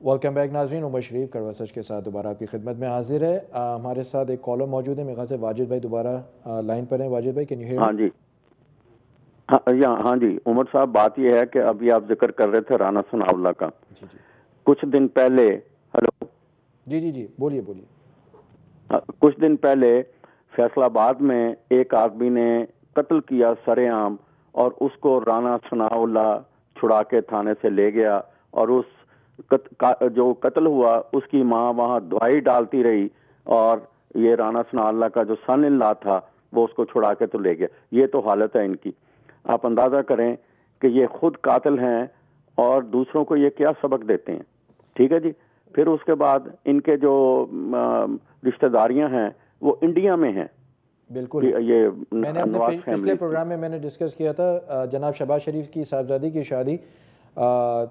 Welcome back ناظرین، عمر شریف کڑوا سچ کے ساتھ دوبارہ آپ کی خدمت میں حاضر ہے. ہمارے ساتھ ایک کالر موجود ہے، میرے خیال سے واجد بھائی دوبارہ لائن پر ہیں. واجد بھائی کین یو ہیئر می؟ ہاں جی ہاں جی عمر صاحب، بات یہ ہے کہ ابھی آپ ذکر کر رہے تھے رانا ثناء اللہ کا. جی جی کچھ دن پہلے جی بولیے. کچھ دن پہلے فیصل آباد میں ایک آدمی نے قتل کیا سرے عام، اور اس کو رانا ثناء اللہ چھڑا کے تھانے سے لے گیا، اور اس جو قتل ہوا اس کی ماں وہاں دوائی ڈالتی رہی، اور یہ رانا ثناء اللہ کا جو سن ان لا تھا وہ اس کو چھڑا کے تو لے گیا. یہ تو حالت ہے ان کی. آپ اندازہ کریں کہ یہ خود قاتل ہیں اور دوسروں کو یہ کیا سبق دیتے ہیں. ٹھیک ہے جی. پھر اس کے بعد ان کے جو رشتہ داریاں ہیں وہ انڈیا میں ہیں. بالکل. یہ میں نے اپنے پچھلے پروگرام میں نے ڈسکس کیا تھا جناب شہباز شریف کی صاحبزادی کی شادی،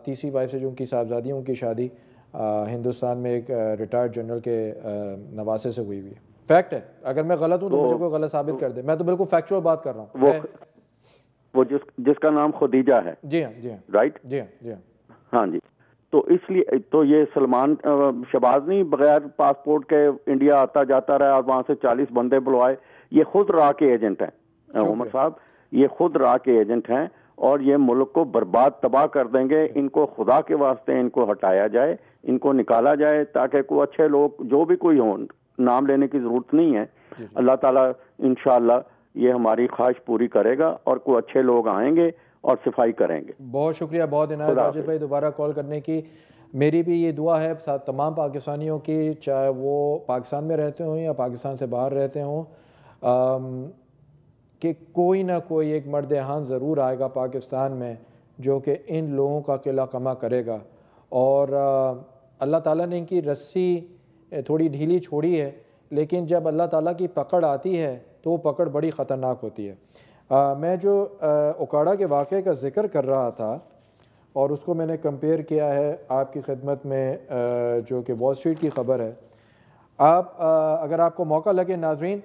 تیسری وائف سے جو ان کی صاحبزادی ان کی شادی ہندوستان میں ایک ریٹائرڈ جنرل کے نواسے سے ہوئی ہے. فیکٹ ہے. اگر میں غلط ہوں تو مجھے کوئی غلط ثابت کر دے. میں تو بالکل فیکچوئل بات کر رہا ہوں. وہ جس کا نام خدیجہ ہے. جی ہاں رائٹ. ہاں جی. تو اس لیے تو یہ سلمان شہباز نہیں بغیر پاسپورٹ کے انڈیا آتا جاتا رہا اور وہاں سے 40 بندے بلوائے. یہ خود را کے ایجنٹ ہیں عمر صاحب، یہ خود را کے ایجنٹ ہیں، اور یہ ملک کو برباد تباہ کر دیں گے. ان کو خدا کے واسطے ان کو ہٹایا جائے، ان کو نکالا جائے، تاکہ کوئی اچھے لوگ جو بھی کوئی ہوں، نام لینے کی ضرورت نہیں ہے. اللہ تعالیٰ انشاءاللہ یہ ہماری خواہش پوری کرے گا اور کوئی اچھے لوگ آئیں گے اور صفائی کریں گے. بہت شکریہ، بہت عنایت واجد بھائی دوبارہ کال کرنے کی. میری بھی یہ دعا ہے ساتھ تمام پاکستانیوں کی، چاہے وہ پاکستان میں رہتے ہوں یا پاکستان سے باہر رہتے ہوں، کہ کوئی نہ کوئی ایک مرد ہان ضرور آئے گا پاکستان میں جو کہ ان لوگوں کا قلہ قمع کرے گا. اور اللہ تعالیٰ نے ان کی رسی تھوڑی ڈھیلی چھوڑی ہے، لیکن جب اللہ تعالیٰ کی پکڑ آتی ہے تو وہ پکڑ بڑی خطرناک ہوتی ہے. میں جو اوکاڑا کے واقعے کا ذکر کر رہا تھا اور اس کو میں نے کمپیئر کیا ہے آپ کی خدمت میں، جو کہ وال اسٹریٹ کی خبر ہے. آپ اگر آپ کو موقع لگے ناظرین،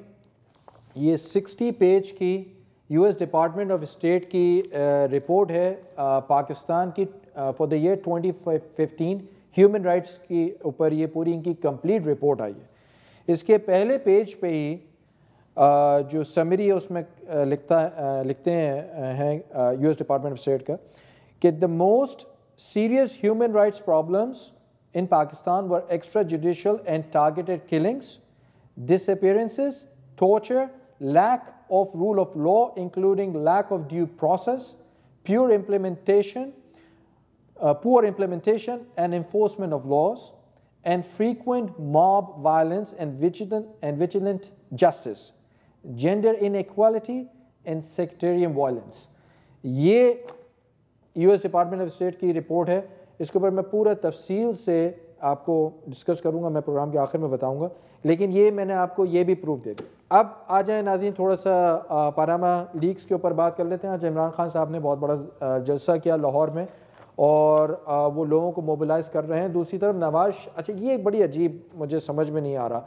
یہ 60 پیج کی U S department of state کی رپورٹ ہے پاکستان کی for the year 2015 human rights کی اوپر. یہ پوری ان کی کمپلیٹ رپورٹ آئی ہے. اس کے پہلے پیج پہ ہی جو سمری ہے اس میں لکھتے ہیں you S department of state کا کہ the most serious human rights problems in Pakistan were extrajudicial and targeted killings, disappearances, torture, lack of rule of law including lack of due process, poor implementation and enforcement of laws, and frequent mob violence and vigilant justice, gender inequality and sectarian violence. یہ you S department of state کی report ہے. اس کے اوپر میں پورا تفصیل سے آپ کو ڈسکس کروں گا، میں پروگرام کے آخر میں بتاؤں گا، لیکن یہ میں نے آپ کو یہ بھی پروف دے دیا. اب آ جائیں ناظرین، تھوڑا سا پاناما لیکس کے اوپر بات کر لیتے ہیں. آج عمران خان صاحب نے بہت بڑا جلسہ کیا لاہور میں اور وہ لوگوں کو موبلائز کر رہے ہیں. دوسری طرف اچھا یہ بڑی عجیب مجھے سمجھ میں نہیں آ رہا،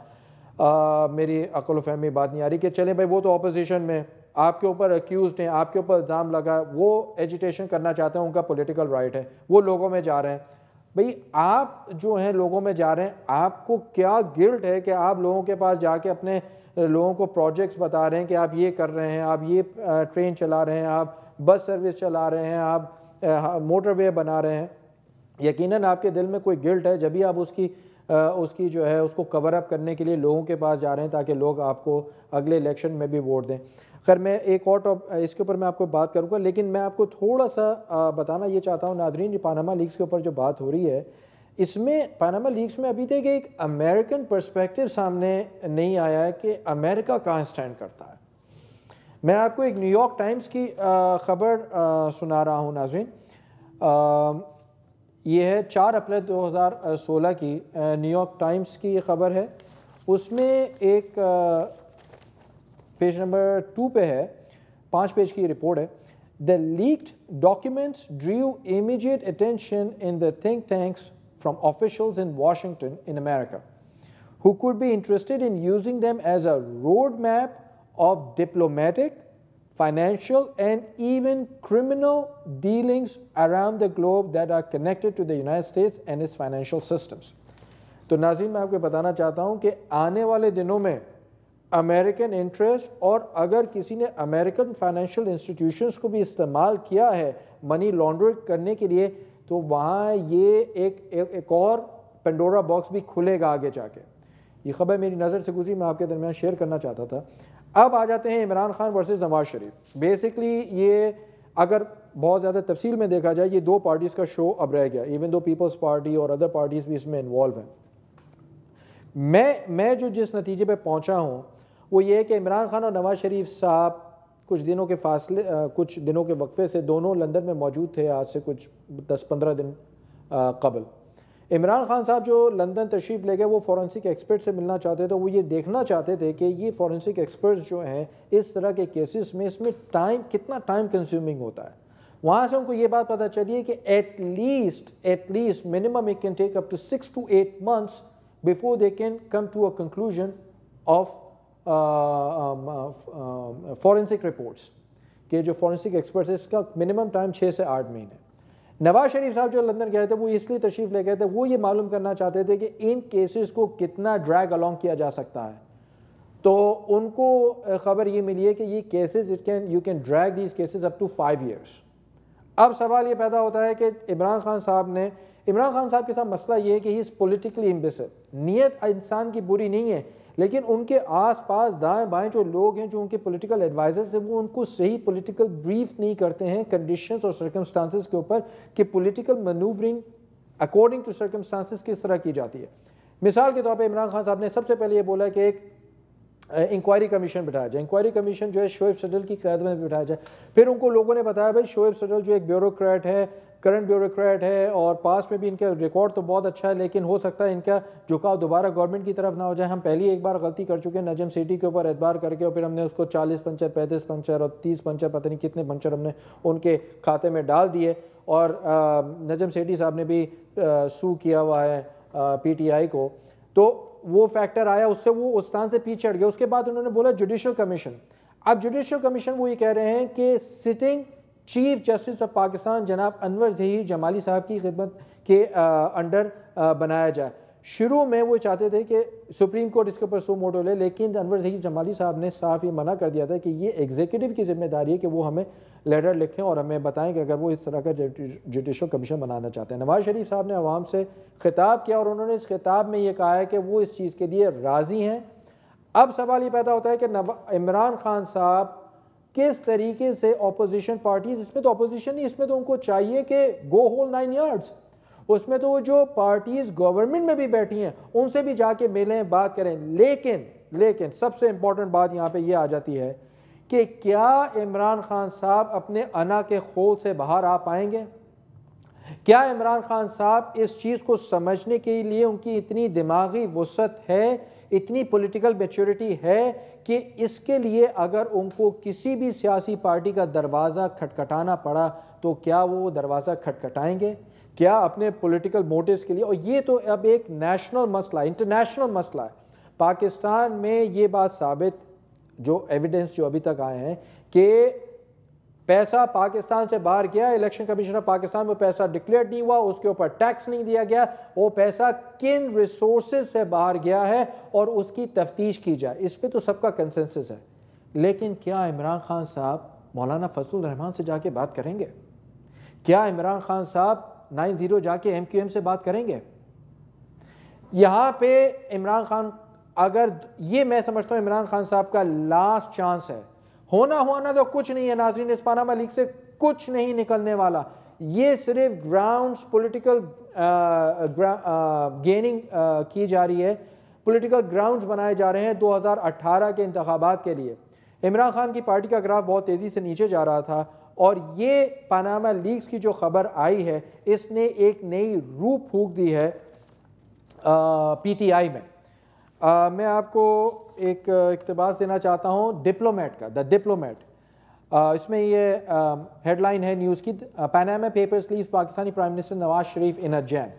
میری عقل و فہم میں بات نہیں آ رہی کہ چلیں بھائی وہ تو اپوزیشن میں، آپ کے اوپر اکیوزڈ ہیں، آپ کے اوپر الزام لگا، وہ ایجیٹیشن کرنا چاہتے ہیں، ان کا پولیٹیکل رائٹ ہے، وہ لوگوں میں جا رہے ہیں. بھئی آپ جو ہیں لوگوں میں جا رہے ہیں، آپ کو کیا گلٹ ہے کہ آپ لوگوں کے پاس جا کے اپنے لوگوں کو پروجیکٹس بتا رہے ہیں کہ آپ یہ کر رہے ہیں، آپ یہ ٹرین چلا رہے ہیں، آپ بس سروس چلا رہے ہیں، آپ موٹر وے بنا رہے ہیں. یقیناً آپ کے دل میں کوئی گلٹ ہے جب بھی آپ اس کی جو ہے اس کو کور اپ کرنے کے لیے لوگوں کے پاس جا رہے ہیں تاکہ لوگ آپ کو اگلے الیکشن میں بھی ووٹ دیں. خیر میں ایک اور اس کے اوپر میں آپ کو بات کروں گا، لیکن میں آپ کو تھوڑا سا بتانا یہ چاہتا ہوں ناظرین، یہ پاناما لیکس کے اوپر جو بات ہو رہی ہے، اس میں پاناما لیکس میں ابھی تک ایک امریکن پرسپیکٹو سامنے نہیں آیا ہے کہ امریکہ کہاں سٹینڈ کرتا ہے. میں آپ کو ایک نیو یارک ٹائمز کی خبر سنا رہا ہوں ناظرین. یہ ہے 4 اپریل 2016 کی نیو یارک ٹائمز کی یہ خبر ہے. اس میں ایک پیج نمبر 2 پہ ہے، 5 پیج کی رپورٹ ہے. The leaked documents drew immediate attention in the think tanks from officials in Washington in America, who could be interested in using them as a roadmap of diplomatic, financial and even criminal dealings around the globe that are connected to the United States and its financial systems. تو ناظرین میں آپ کو بتانا چاہتا ہوں کہ آنے والے دنوں میں امریکن انٹرسٹ اور اگر کسی نے امریکن فائنینشیل انسٹیٹیوشنز کو بھی استعمال کیا ہے منی لانڈرنگ کرنے کے لیے تو وہاں یہ ایک اور پینڈورا باکس بھی کھلے گا آگے جا کے. یہ خبر میری نظر سے گزری, میں آپ کے درمیان شیئر کرنا چاہتا تھا. اب آ جاتے ہیں عمران خان ورسز نواز شریف. بیسکلی یہ اگر بہت زیادہ تفصیل میں دیکھا جائے یہ دو پارٹیز کا شو اب رہ گیا, ایون دو پیپلز پارٹی اور ادر پارٹیز بھی اس میں انوالو ہیں. میں جو جس نتیجے پہ پہنچا ہوں وہ یہ ہے کہ عمران خان اور نواز شریف صاحب کچھ دنوں کے وقفے سے دونوں لندن میں موجود تھے, آج سے کچھ 10-15 دن قبل. عمران خان صاحب جو لندن تشریف لے گئے وہ فورنسک ایکسپرٹ سے ملنا چاہتے تھے. وہ یہ دیکھنا چاہتے تھے کہ یہ فورنسک ایکسپرٹس جو ہیں اس طرح کے کیسز میں اس میں کتنا ٹائم کنزیومنگ ہوتا ہے. وہاں سے ان کو یہ بات پتہ چلی ہے کہ at least minimum it can take up to 6 to 8 months before they can come to a conclusion of forensic reports, کہ جو فورنسک ایکسپرٹس اس کا منیمم ٹائم 6 سے 8 مہینے. نواز شریف صاحب جو لندن گئے تھے وہ اس لیے تشریف لے گئے تھے, وہ یہ معلوم کرنا چاہتے تھے کہ ان کیسز کو کتنا ڈریگ along کیا جا سکتا ہے. تو ان کو خبر یہ ملی ہے کہ یہ cases you can drag these cases up to 5 years. اب سوال یہ پیدا ہوتا ہے کہ عمران خان صاحب کے ساتھ مسئلہ یہ ہے کہ ہی از پولیٹیکلی امبیسڈ. نیت انسان کی بری نہیں ہے, لیکن ان کے آس پاس دائیں بائیں جو لوگ ہیں جو ان کے پولیٹیکل ایڈوائزرز ہیں وہ ان کو صحیح پولیٹیکل بریف نہیں کرتے ہیں کنڈیشنز اور سرکمسٹانسز کے اوپر کہ political manoeuvring according to circumstances کس طرح کی جاتی ہے. مثال کے طور پہ عمران خان صاحب نے سب سے پہلے یہ بولا کہ ایک انکوائری کمیشن بٹھایا جائے. انکوائری کمیشن جو ہے شعیب صدر کی قیادت میں بٹھایا جائے. پھر ان کو لوگوں نے بتایا بھائی شعیب صدر جو ایک بیوروکریٹ ہے, کرنٹ بیوروکریٹ ہے, اور پاس میں بھی ان کا ریکارڈ تو بہت اچھا ہے, لیکن ہو سکتا ہے ان کا جھکاؤ دوبارہ گورنمنٹ کی طرف نہ ہو جائے. ہم پہلی ایک بار غلطی کر چکے ہیں نجم سیٹھی کے اوپر اعتبار کر کے, اور پھر ہم نے اس کو 40 پنچر 35 پنچر اور 30 پنچر پتہ نہیں کتنے پنچر ہم نے ان کے کھاتے میں ڈال دیے. اور نجم سیٹھی صاحب نے بھی سو کیا ہوا ہے پی ٹی آئی کو. تو وہ فیکٹر آیا, اس سے وہ استان سے پیچھے ہٹ گیا. اس کے بعد انہوں نے بولا جوڈیشل کمیشن. اب جوڈیشل کمیشن وہ یہ کہہ رہے ہیں کہ sitting chief justice of Pakistan جناب انور ظہیر جمالی صاحب کی خدمت کے انڈر بنایا جائے. شروع میں وہ چاہتے تھے کہ سپریم کورٹ اس کے اوپر سو موٹو لے, لیکن انور ظہیر جمالی صاحب نے صاف یہ منع کر دیا تھا کہ یہ ایگزیکٹو کی ذمہ داری ہے کہ وہ ہمیں لیٹر لکھیں اور ہمیں بتائیں کہ اگر وہ اس طرح کا جوڈیشل کمیشن بنانا چاہتے ہیں. نواز شریف صاحب نے عوام سے خطاب کیا اور انہوں نے اس خطاب میں یہ کہا ہے کہ وہ اس چیز کے لیے راضی ہیں. اب سوال یہ پیدا ہوتا ہے کہ عمران خان صاحب کس طریقے سے اپوزیشن پارٹیز, اس میں تو اپوزیشن نہیں, اس میں تو ان کو چاہیے کہ گو ہول 9 yards. اس میں تو وہ جو پارٹیز گورنمنٹ میں بھی بیٹھی ہیں ان سے بھی جا کے ملیں, بات کریں. لیکن سب سے امپورٹنٹ بات یہاں پہ یہ آ جاتی ہے کہ کیا عمران خان صاحب اپنے انا کے خول سے باہر آ پائیں گے؟ کیا عمران خان صاحب اس چیز کو سمجھنے کے لیے ان کی اتنی دماغی وسعت ہے, اتنی پولیٹیکل میچورٹی ہے کہ اس کے لیے اگر ان کو کسی بھی سیاسی پارٹی کا دروازہ کھٹکھٹانا پڑا تو کیا وہ دروازہ کھٹکھٹائیں گے؟ کیا اپنے پولیٹیکل موٹیوز کے لیے؟ اور یہ تو اب ایک نیشنل مسئلہ ہے, انٹرنیشنل مسئلہ ہے. پاکستان میں یہ بات ثابت جو ایویڈنس جو ابھی تک آئے ہیں کہ پیسہ پاکستان سے باہر گیا, الیکشن کمیشن آف پاکستان میں پیسہ ڈکلیئر نہیں ہوا, اس کے اوپر ٹیکس نہیں دیا گیا, وہ پیسہ کن ریسورسز سے باہر گیا ہے اور اس کی تفتیش کی جائے. اس پہ تو سب کا کنسنسس ہے. لیکن کیا عمران خان صاحب مولانا فضل الرحمان سے جا کے بات کریں گے؟ کیا عمران خان صاحب 9-0 جا کے MQM سے بات کریں گے؟ یہاں پہ عمران خان, اگر یہ میں سمجھتا ہوں عمران خان صاحب کا لاسٹ چانس ہے. ہونا تو کچھ نہیں ہے ناظرین, اس پاناما لیک سے کچھ نہیں نکلنے والا. یہ صرف گراؤنڈز پولیٹیکل گیننگ کی جا رہی ہے, پولیٹیکل گراؤنڈز بنائے جا رہے ہیں 2018 کے انتخابات کے لیے. عمران خان کی پارٹی کا گراف بہت تیزی سے نیچے جا رہا تھا, اور یہ پاناما لیکس کی جو خبر آئی ہے اس نے ایک نئی روح پھونک دی ہے پی ٹی آئی میں. میں آپ کو ایک اقتباس دینا چاہتا ہوں ڈپلومیٹ کا, دا ڈپلومیٹ. اس میں یہ ہیڈ لائن ہے نیوز کی, Panama Papers leaves Pakistani prime minister Nawaz Sharif in a jam.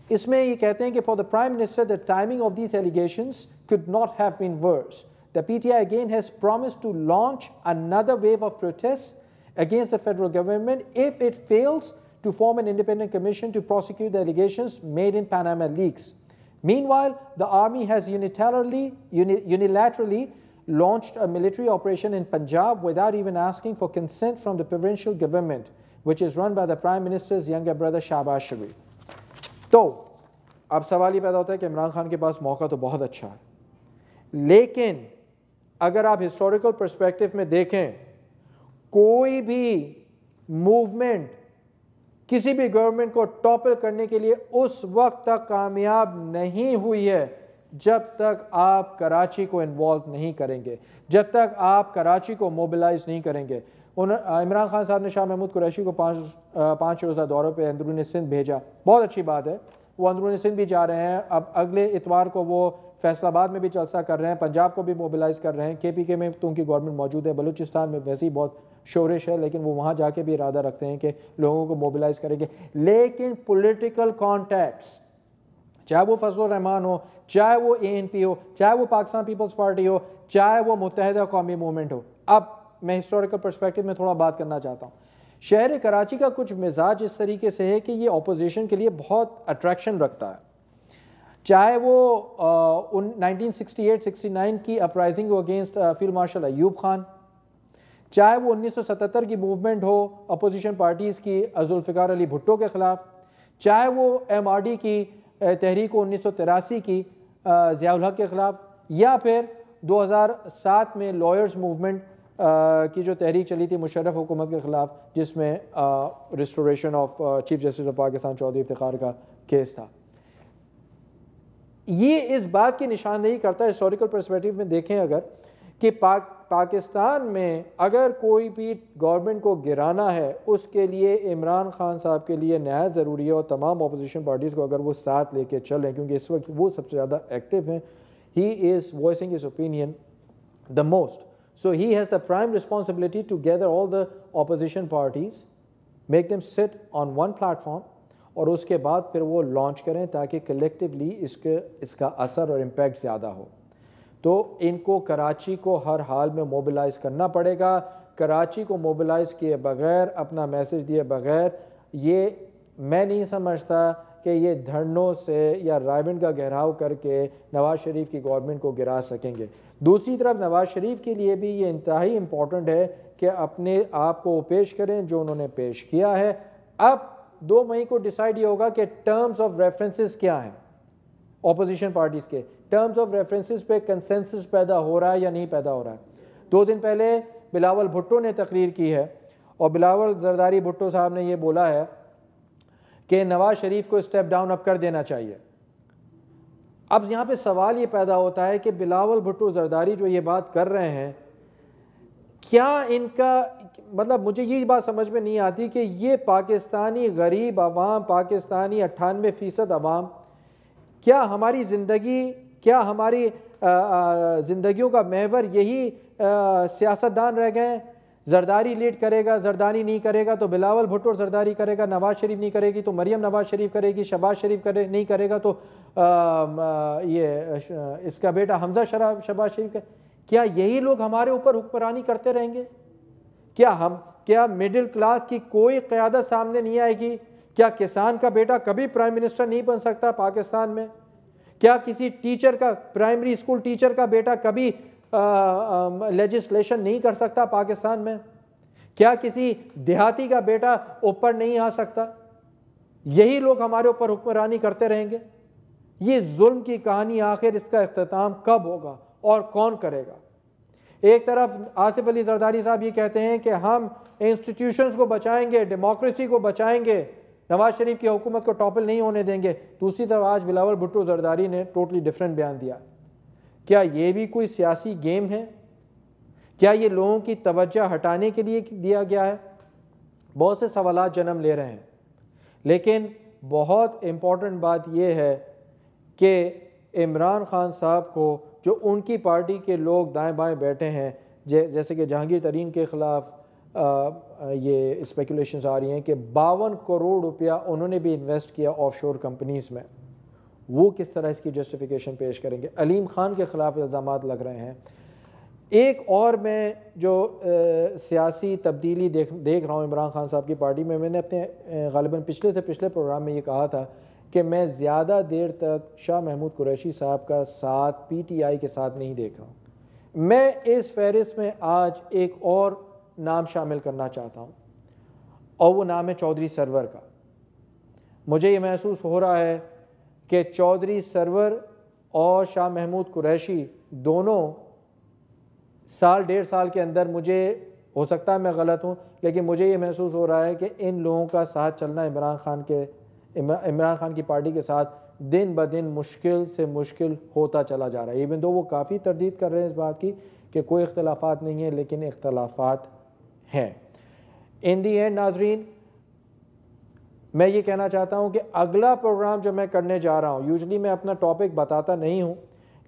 اس میں یہ کہتے ہیں کہ for the prime minister the timing of these allegations could not have been worse. the PTI again has promised to launch another wave of protests against the federal government if it fails to form an independent commission to prosecute the allegations made in Panama Leaks. Meanwhile, the army has unilaterally launched a military operation in Punjab without even asking for consent from the provincial government, which is run by the Prime Minister's younger brother Shahbaz Sharif. تو اب سوال یہ پیدا ہوتا ہے کہ عمران خان کے پاس موقع تو بہت اچھا ہے, لیکن اگر آپ ہسٹوریکل پرسپیکٹو میں دیکھیں, کوئی بھی موومنٹ کسی بھی گورنمنٹ کو ٹاپل کرنے کے لیے اس وقت تک کامیاب نہیں ہوئی ہے جب تک آپ کراچی کو انوالو نہیں کریں گے, جب تک آپ کراچی کو موبلائز نہیں کریں گے. عمران خان صاحب نے شاہ محمود قریشی کو 5 روزہ دورے پہ اندرون سندھ بھیجا, بہت اچھی بات ہے, وہ اندرون سندھ بھی جا رہے ہیں, اب اگلے اتوار کو وہ فیصل آباد میں بھی جلسہ کر رہے ہیں, پنجاب کو بھی موبلائز کر رہے ہیں, KPK میں تو ان کی گورنمنٹ موجود ہے, بلوچستان میں ویسے ہی بہت شورش ہے, لیکن وہ وہاں جا کے بھی ارادہ رکھتے ہیں کہ لوگوں کو موبلائز کریں گے. لیکن پولیٹیکل کانٹیکٹس, چاہے وہ فضل الرحمان ہو, چاہے وہ ANP ہو, چاہے وہ پاکستان پیپلز پارٹی ہو, چاہے وہ متحدہ قومی موومنٹ ہو. اب میں ہسٹوریکل پرسپیکٹو میں تھوڑا بات کرنا چاہتا ہوں. شہر کراچی کا کچھ مزاج اس طریقے سے ہے کہ یہ اپوزیشن کے لیے بہت اٹریکشن رکھتا ہے, چاہے وہ 1968-69 کی اپرائزنگ ہو against field marshal Ayub Khan, چاہے وہ 1977 کی موومنٹ ہو اپوزیشن پارٹیز کی ذوالفقار علی بھٹو کے خلاف, چاہے وہ MRD کی تحریک 1983 کی ضیاء الحق کے خلاف, یا پھر 2007 میں لائرز موومنٹ کی جو تحریک چلی تھی مشرف حکومت کے خلاف, جس میں restoration of chief justice of Pakistan Chaudhry Iftikhar کا کیس تھا. یہ اس بات کی نشاندہی کرتا ہے ہسٹوریکل پرسپیکٹو میں دیکھیں اگر کہ پاکستان میں اگر کوئی بھی گورنمنٹ کو گرانا ہے, اس کے لیے عمران خان صاحب کے لیے نہایت ضروری ہے, اور تمام اپوزیشن پارٹیز کو اگر وہ ساتھ لے کے چلیں, کیونکہ اس وقت وہ سب سے زیادہ ایکٹیو ہیں, he is voicing his opinion the most. So he has the prime responsibility to gather all the opposition parties, make them sit on one platform, اور اس کے بعد پھر وہ لانچ کریں تاکہ کلیکٹیولی اس کا اثر اور امپیکٹ زیادہ ہو. تو ان کو کراچی کو ہر حال میں موبلائز کرنا پڑے گا. کراچی کو موبلائز کیے بغیر, اپنا میسج دیے بغیر, یہ میں نہیں سمجھتا کہ یہ دھرنوں سے یا رائبنڈ کا گھیراؤ کر کے نواز شریف کی گورنمنٹ کو گرا سکیں گے. دوسری طرف نواز شریف کے لیے بھی یہ انتہائی امپورٹنٹ ہے کہ اپنے آپ کو پیش کریں جو انہوں نے پیش کیا ہے. اب 2 مئی کو ڈیسائیڈ یہ ہوگا کہ ٹرمز آف ریفرنسز کیا ہیں, اپوزیشن پارٹیز کے ٹرمز آف ریفرنسز پہ کنسنسس پیدا ہو رہا ہے یا نہیں پیدا ہو رہا ہے. 2 دن پہلے بلاول بھٹو نے تقریر کی ہے, اور بلاول زرداری بھٹو صاحب نے یہ بولا ہے کہ نواز شریف کو اسٹیپ ڈاؤن اب کر دینا چاہیے. اب یہاں پہ سوال یہ پیدا ہوتا ہے کہ بلاول بھٹو زرداری جو یہ بات کر رہے ہیں, کیا ان کا مطلب, مجھے یہ بات سمجھ میں نہیں آتی کہ یہ پاکستانی غریب عوام, پاکستانی 98% عوام, کیا ہماری زندگی, کیا ہماری زندگیوں کا محور یہی سیاستدان رہ گئے ہیں؟ زرداری لیڈ کرے گا, زرداری نہیں کرے گا تو بلاول بھٹو زرداری کرے گا, نواز شریف نہیں کرے گی تو مریم نواز شریف کرے گی, شہباز شریف نہیں کرے گا تو یہ اس کا بیٹا حمزہ شہباز شریف کا. کیا یہی لوگ ہمارے اوپر حکمرانی کرتے رہیں گے؟ کیا مڈل کلاس کی کوئی قیادت سامنے نہیں آئے گی؟ کیا کسان کا بیٹا کبھی پرائم منسٹر نہیں بن سکتا پاکستان میں؟ کیا کسی ٹیچر کا, پرائمری اسکول ٹیچر کا بیٹا کبھی لیجسلیشن نہیں کر سکتا پاکستان میں؟ کیا کسی دیہاتی کا بیٹا اوپر نہیں آ سکتا؟ یہی لوگ ہمارے اوپر حکمرانی کرتے رہیں گے؟ یہ ظلم کی کہانی آخر اس کا اختتام کب ہوگا اور کون کرے گا؟ ایک طرف آصف علی زرداری صاحب یہ کہتے ہیں کہ ہم انسٹیٹیوشنز کو بچائیں گے, ڈیموکریسی کو بچائیں گے, نواز شریف کی حکومت کو ٹاپل نہیں ہونے دیں گے. دوسری طرف آج بلاول بھٹو زرداری نے ٹوٹلی ڈیفرنٹ بیان دیا. کیا یہ بھی کوئی سیاسی گیم ہے؟ کیا یہ لوگوں کی توجہ ہٹانے کے لیے دیا گیا ہے؟ بہت سے سوالات جنم لے رہے ہیں, لیکن بہت امپورٹنٹ بات یہ ہے کہ عمران خان صاحب کو جو ان کی پارٹی کے لوگ دائیں بائیں بیٹھے ہیں, جیسے کہ جہانگیر ترین کے خلاف یہ اسپیکولیشنز آ رہی ہیں کہ 52 کروڑ روپیہ انہوں نے بھی انویسٹ کیا آف شور کمپنیز میں, وہ کس طرح اس کی جسٹیفیکیشن پیش کریں گے؟ علیم خان کے خلاف الزامات لگ رہے ہیں. ایک اور میں جو سیاسی تبدیلی دیکھ رہا ہوں عمران خان صاحب کی پارٹی میں نے اپنے غالباً پچھلے سے پچھلے پروگرام میں یہ کہا تھا کہ میں زیادہ دیر تک شاہ محمود قریشی صاحب کا ساتھ پی ٹی آئی کے ساتھ نہیں دیکھ رہا ہوں. میں اس فہرست میں آج ایک اور نام شامل کرنا چاہتا ہوں اور وہ نام ہے چودھری سرور کا. مجھے یہ محسوس ہو رہا ہے کہ چودھری سرور اور شاہ محمود قریشی دونوں سال ڈیڑھ سال کے اندر, مجھے ہو سکتا ہے میں غلط ہوں, لیکن مجھے یہ محسوس ہو رہا ہے کہ ان لوگوں کا ساتھ چلنا عمران خان کی پارٹی کے ساتھ دن بدن مشکل سے مشکل ہوتا چلا جا رہا ہے. ایون دو وہ کافی تردید کر رہے ہیں اس بات کی کہ کوئی اختلافات نہیں ہیں, لیکن اختلافات ہیں. ان دی اینڈ ناظرین, میں یہ کہنا چاہتا ہوں کہ اگلا پروگرام جو میں کرنے جا رہا ہوں, یوزلی میں اپنا ٹاپک بتاتا نہیں ہوں,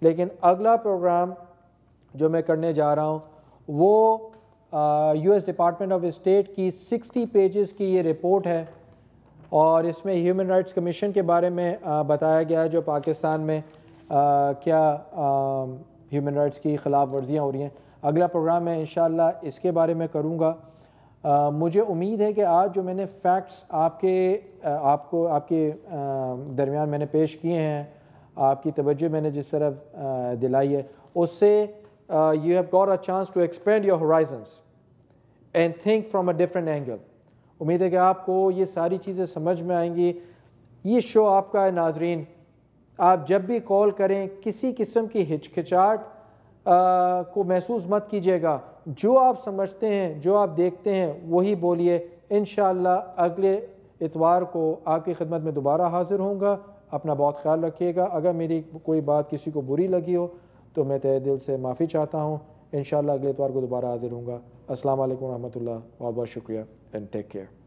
لیکن اگلا پروگرام جو میں کرنے جا رہا ہوں وہ you S department of state کی 60 پیجز کی یہ رپورٹ ہے, اور اس میں ہیومن رائٹس کمیشن کے بارے میں بتایا گیا ہے جو پاکستان میں کیا ہیومن رائٹس کی خلاف ورزیاں ہو رہی ہیں. اگلا پروگرام میں انشاءاللہ اس کے بارے میں کروں گا. مجھے امید ہے کہ آج جو میں نے فیکٹس آپ کے درمیان میں نے پیش کیے ہیں, آپ کی توجہ میں نے جس طرف دلائی ہے, اس سے you have got a chance to expand your horizons and think from a different angle. امید ہے کہ آپ کو یہ ساری چیزیں سمجھ میں آئیں گی. یہ شو آپ کا ہے ناظرین, آپ جب بھی کال کریں کسی قسم کی ہچکچاہٹ کو محسوس مت کیجیے گا. جو آپ سمجھتے ہیں, جو آپ دیکھتے ہیں وہی بولیے. انشاءاللہ اگلے اتوار کو آپ کی خدمت میں دوبارہ حاضر ہوں گا. اپنا بہت خیال رکھیے گا. اگر میری کوئی بات کسی کو بری لگی ہو تو میں تہہ دل سے معافی چاہتا ہوں. انشاءاللہ اگلے اتوار کو دوبارہ حاضر ہوں گا. السلام علیکم ورحمۃ اللہ. بہت بہت شکریہ اینڈ ٹیک کیئر.